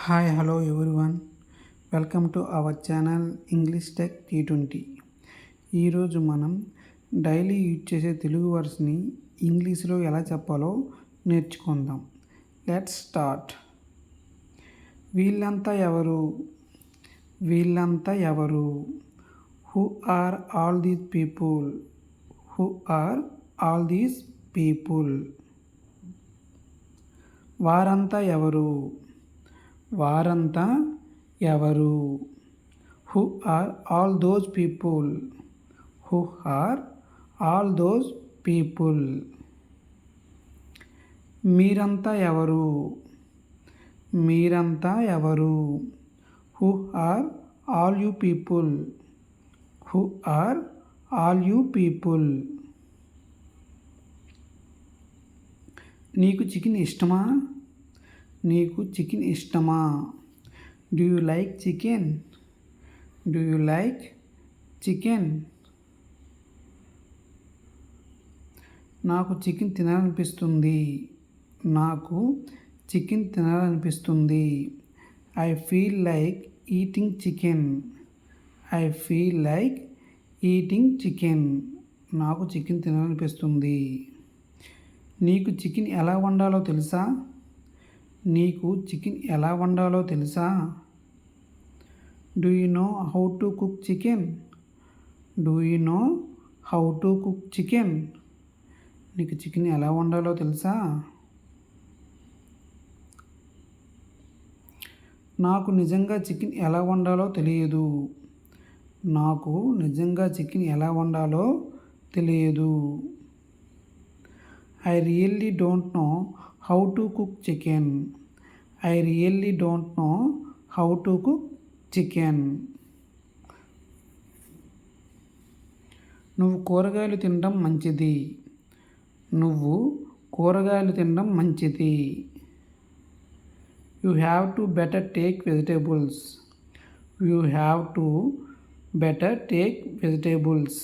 Hi hello everyone, welcome to our channel English tech T20. ఈరోజు మనం daily use చేసే తెలుగు వర్డ్స్ని ఇంగ్లీష్లో ఎలా చెప్పాలో నేర్చుకుందాం. Let's start. వీళ్ళంతా ఎవరు? వీళ్ళంతా ఎవరు? Who are all these people? Who are all these people? వారంతా ఎవరు? వారంతా ఎవరు? Who are all those people? Who are all those people? మీరంతా ఎవరు? మీరంతా ఎవరు? Who are all you people? Who are all you people? నీకు చికెన్ ఇష్టమా? నీకు చికెన్ ఇష్టమా? Do you like chicken? Do you like chicken? నాకు చికెన్ తినాలనిపిస్తుంది. నాకు చికెన్ తినాలనిపిస్తుంది. I feel like eating chicken. I feel like eating chicken. నాకు chicken తినాలనిపిస్తుంది. నీకు చికెన్ ఎలా వండాలో తెలుసా? నీకు చికెన్ ఎలా వండాలో తెలుసా? Do you know how to cook chicken? Do you know how to cook chicken? నీకు చికెన్ ఎలా వండాలో తెలుసా? నాకు నిజంగా చికెన్ ఎలా వండాలో తెలియదు. నాకు నిజంగా చికెన్ ఎలా వండాలో తెలియదు. I really don't know how to cook chicken. I really don't know how to cook chicken. నువ్వు కూరగాయలు తినడం మంచిది. నువ్వు కూరగాయలు తినడం మంచిది. You have to better take vegetables. You have to better take vegetables.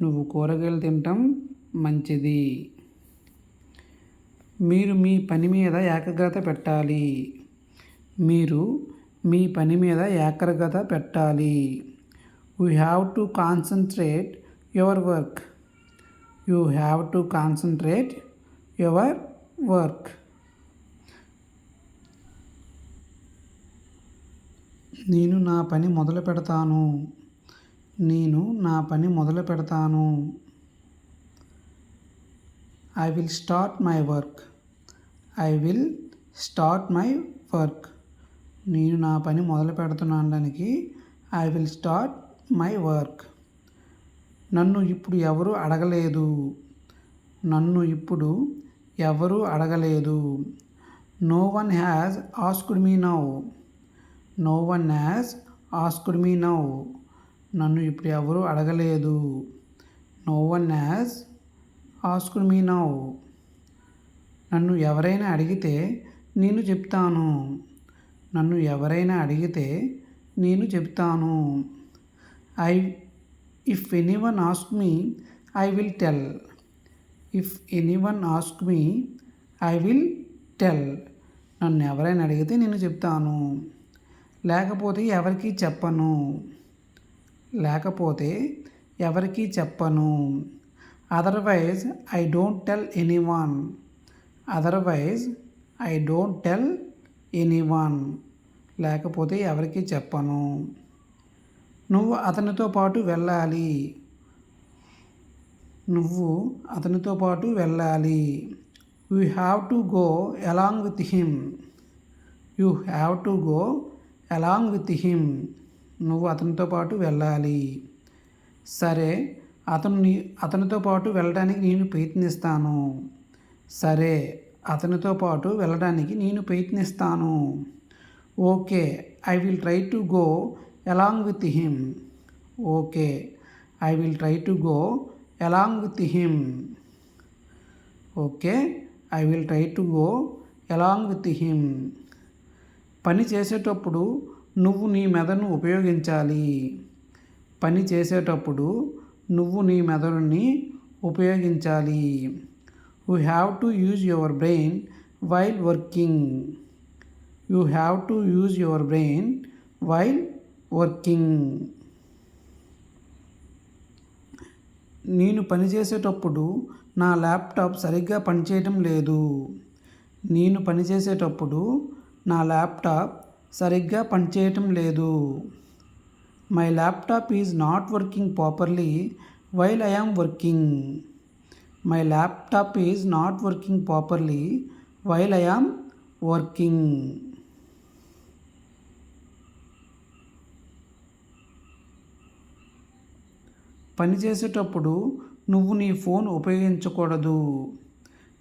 నువ్వు కూరగాయలు తినడం మంచిది. మీరు మీ పని మీద ఏకాగ్రత పెట్టాలి. మీరు మీ పని మీద ఏకాగ్రత పెట్టాలి. You have to concentrate your work. You have to concentrate your work. నేను నా పని మొదలు పెడతాను. నేను నా పని మొదలు పెడతాను. I will start my work. I will start my work. నేను నా పని మొదలు పెడుతున్నానికి I will start my work. నన్ను ఇప్పుడు ఎవరు అడగలేదు. నన్ను ఇప్పుడు ఎవరు అడగలేదు. No one has asked me now. No one has asked me now. నన్ను ఇప్పుడు ఎవరు అడగలేదు. No one has asked me now. నన్ను ఎవరైనా అడిగితే నేను చెప్తాను. నన్ను ఎవరైనా అడిగితే నేను చెప్తాను. If anyone asks me, I will tell. If anyone asks me, I will tell. నన్ను ఎవరైనా అడిగితే నేను చెప్తాను. లేకపోతే ఎవరికీ చెప్పను. లేకపోతే ఎవరికీ చెప్పను. Otherwise, I don't tell anyone. Otherwise, I don't tell anyone. లేకపోతే ఎవరికీ చెప్పను. నువ్వు అతనితో పాటు వెళ్ళాలి. నువ్వు అతనితో పాటు వెళ్ళాలి. You have to go along with him. You have to go along with him. నువ్వు అతనితో పాటు వెళ్ళాలి. సరే, అతనితో పాటు వెళ్ళడానికి నేను ప్రయత్నిస్తాను. సరే, అతనితో పాటు వెళ్ళడానికి నేను ప్రయత్నిస్తాను. Okay, I will try to go along with him. Okay, I will try to go along with him. Okay, I will try to go along with him. పని చేసేటప్పుడు నువ్వు నీ మెదడును ఉపయోగించాలి. పని చేసేటప్పుడు నువ్వు నీ మెదడుని ఉపయోగించాలి. You have to use your brain while working. You have to use your brain while working. నేను పనిచేసేటప్పుడు నా ల్యాప్టాప్ సరిగ్గా పనిచేయటం లేదు. నేను పనిచేసేటప్పుడు నా ల్యాప్టాప్ సరిగ్గా పనిచేయటం లేదు. My laptop is not working properly while I am working. My laptop is not working properly while I am working. పనిచేసేటప్పుడు నువ్వు నీ ఫోన్ ఉపయోగించకూడదు.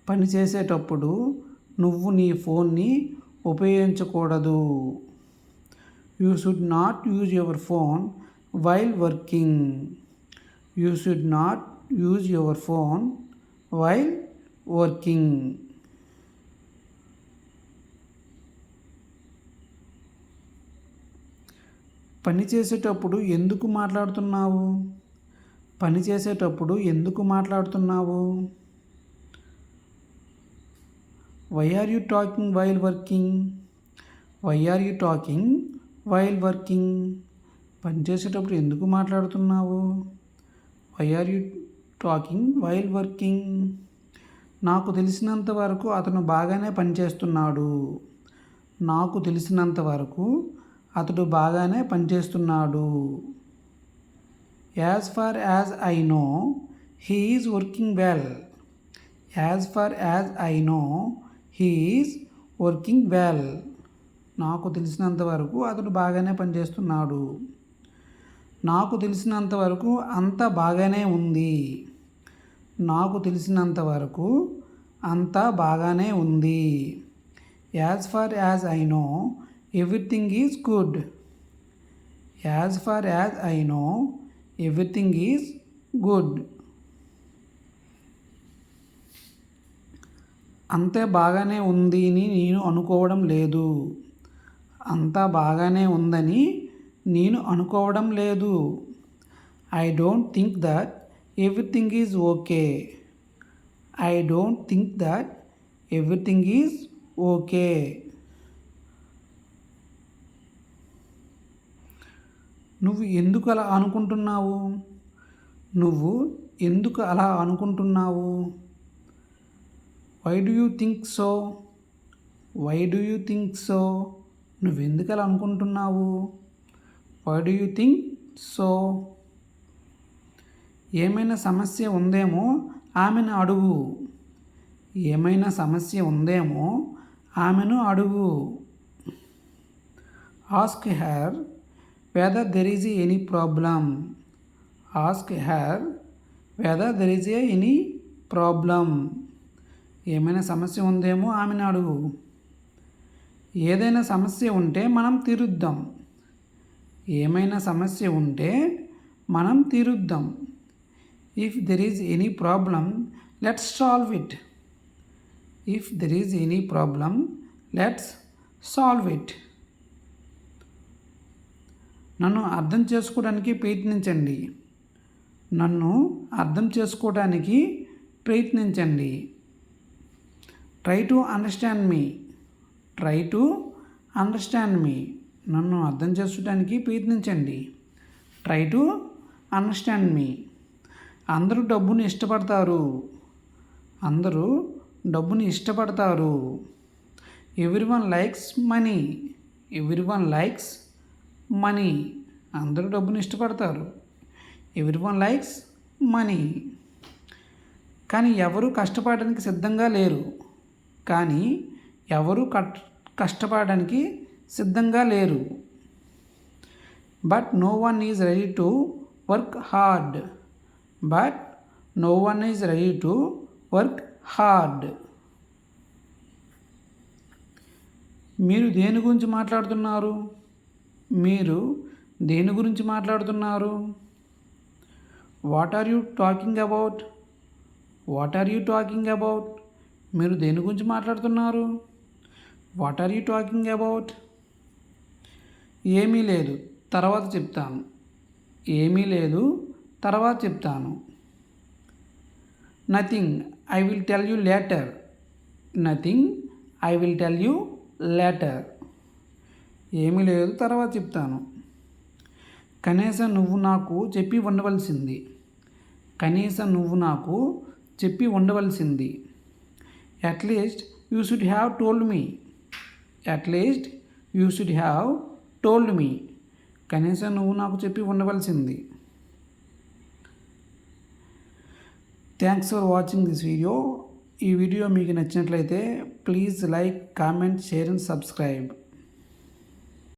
పనిచేసేటప్పుడు నువ్వు నీ ఫోన్ని ఉపయోగించకూడదు. You should not use your phone while working. You should not use your phone while working. పనిచేసేటప్పుడు ఎందుకు మాట్లాడుతున్నావు? పనిచేసేటప్పుడు ఎందుకు మాట్లాడుతున్నావు? Why are you talking while working? Why are you talking while working? పనిచేసేటప్పుడు ఎందుకు మాట్లాడుతున్నావు? Why are you talking while working? నాకు తెలిసినంత వరకు అతను బాగానే పనిచేస్తున్నాడు. నాకు తెలిసినంత వరకు అతడు బాగానే పనిచేస్తున్నాడు. As far as I know, he is working well. As far as I know, he is working well. నాకు తెలిసినంత వరకు అతడు బాగానే పనిచేస్తున్నాడు. నాకు తెలిసినంత వరకు అంతా బాగానే ఉంది. నాకు తెలిసినంత వరకు అంతా బాగానే ఉంది. As far as I know, everything is good. As far as I know, everything is good. అంతే బాగానే ఉంది అని నేను అనుకోవడం లేదు. అంతా బాగానే ఉందని నేను అనుకోవడం లేదు. I don't think that everything is okay. I don't think that everything is okay. నువ్వు ఎందుకు అలా అనుకుంటున్నావు? నువ్వు ఎందుకు అలా అనుకుంటున్నావు? Why do you think so? Why do you think so? నువ్వు ఎందుకు అలా అనుకుంటున్నావు? Why do you think so? ఏమైనా సమస్య ఉందేమో ఆమెను అడుగు. ఏమైనా సమస్య ఉందేమో ఆమెను అడుగు. Ask her whether there is any problem. Ask her whether there is any problem. ఏమైనా సమస్య ఉందేమో ఆమెను అడుగు. ఏదైనా సమస్య ఉంటే మనం తీరుద్దాం. ఏమైనా సమస్య ఉంటే మనం తీరుద్దాం. If there is any problem, let's solve it. If there is any problem, let's solve it. నన్ను అర్థం చేసుకోవడానికి ప్రయత్నించండి. నన్ను అర్థం చేసుకోవడానికి ప్రయత్నించండి. Try to understand me. Try to understand me. నన్ను అర్థం చేసుకోవడానికి ప్రయత్నించండి. Try to understand me. అందరూ డబ్బుని ఇష్టపడతారు. అందరూ డబ్బుని ఇష్టపడతారు. Everyone likes money. Everyone likes money. అందరూ డబ్బుని ఇష్టపడతారు. Everyone likes money. కానీ ఎవరు కష్టపడడానికి సిద్ధంగా లేరు. కానీ ఎవరు కష్టపడడానికి సిద్ధంగా లేరు. But no one is ready to work hard. But no one is ready to work hard. మీరు దేని గురించి మాట్లాడుతున్నారు? మీరు దేని గురించి మాట్లాడుతున్నారు? What are you talking about? What are you talking about? మీరు దేని గురించి మాట్లాడుతున్నారు? What are you talking about? ఏమీ లేదు, తర్వాత చెప్తాను. ఏమీ లేదు, తర్వాత చెప్తాను. Nothing, I will tell you later. Nothing, I will tell you later. ఏమీ లేదు, తర్వాత చెప్తాను. కనీసం నువ్వు నాకు చెప్పి ఉండవలసింది. కనీసం నువ్వు నాకు చెప్పి ఉండవలసింది. At least you should have told me. At least you should have told me. కనీసం నువ్వు నాకు చెప్పి ఉండవలసింది. Thanks for watching this video. ఈ వీడియో మీకు నచ్చినట్లయితే please like, comment, share and subscribe.